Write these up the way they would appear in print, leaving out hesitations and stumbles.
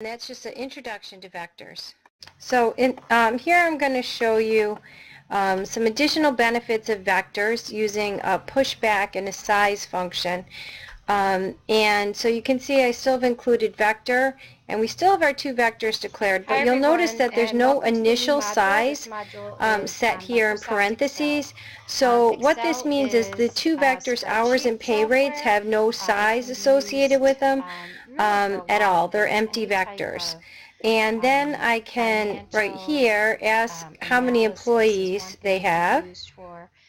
And that's just an introduction to vectors. So here I'm going to show you some additional benefits of vectors using a pushback and a size function. And so you can see I still have included vector, and we still have our two vectors declared, but you'll notice that there's no initial size set here in parentheses. So what this means is the two vectors, hours and pay rates, have no size associated with them at all. They're empty vectors. And then I can, right here, ask how many employees they have,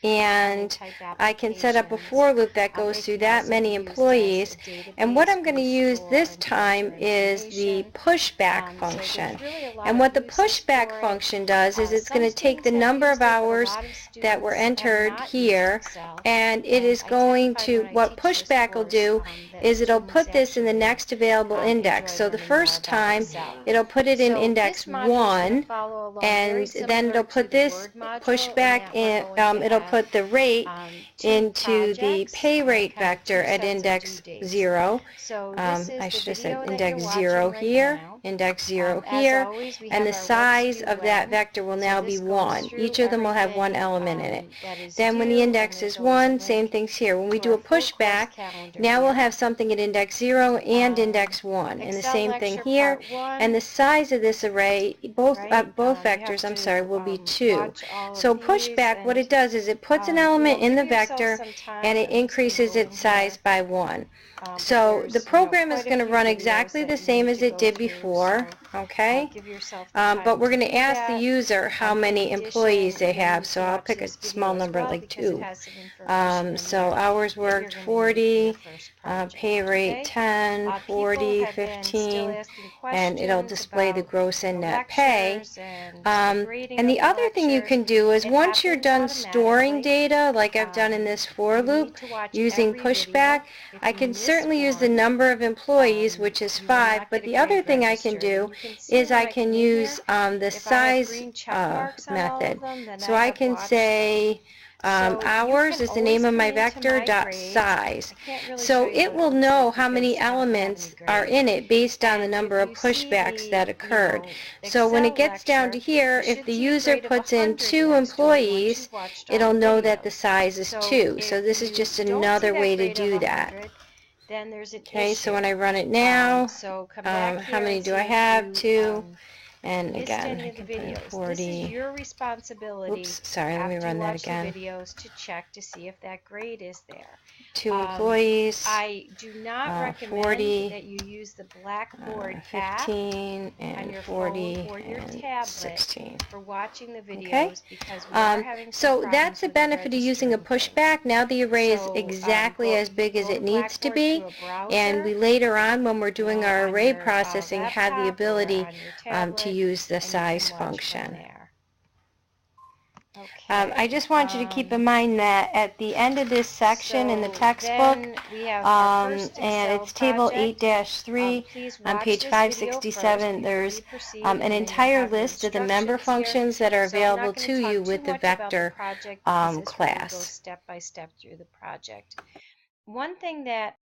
and I can set up a for loop that goes through that many employees. And what I'm going to use this time is the pushback function. And what the pushback function does is it's going to take the number of hours that were entered here, and it is going to, what pushback will do is it'll put this in the next available index. So the first time it'll put it in index 1, and then it'll put this pushback in, it'll put the rate into the pay rate vector at index 0. I should have said index 0 here, index 0 here, and the size of that vector will now be 1. Each of them will have one element in it. Then when the index is 1, same things here. When we do a pushback, now we'll have something at index 0 and index 1, and the same thing here. And the size of this array, both vectors, I'm sorry, will be 2. So pushback, what it does is it puts an element in the vector and it increases its size by 1. So the program is going to run exactly the same as it did before, okay? But we're going to ask the user how many employees they have, so I'll pick a small number like 2. So hours worked 40, pay rate 10, 40, 15, and it'll display the gross and net pay. And the other thing you can do is once you're done storing data, like I've done in this for loop, using pushback, I can certainly use the number of employees, which is 5, but the other thing I can do is I can use the size method. So I can say hours is the name of my vector dot size. So it will know how many elements are in it based on the number of pushbacks that occurred. So when it gets down to here, if the user puts in 2 employees, it'll know that the size is 2. So this is just another way to do that. Okay, so when I run it now, how many do I have? 2. And again, I can put in 40. This is your responsibility. Oops, sorry, let me run that again. Videos to check to see if that grade is there. 2 employees. I do not recommend 40, that you use the Blackboard 15 and on your 40 phone or your and tablet 16 for watching the videos, okay. because we are having So that's the benefit of using a pushback. Now the array is exactly as big as it needs to be, and we later on, when we're doing our array processing, have the ability to use the size function. I just want you to keep in mind that at the end of this section in the textbook, and it's table 8-3 on page 567, there's an entire list of the member functions that are available to you with the vector class. Step by step through the project. One thing that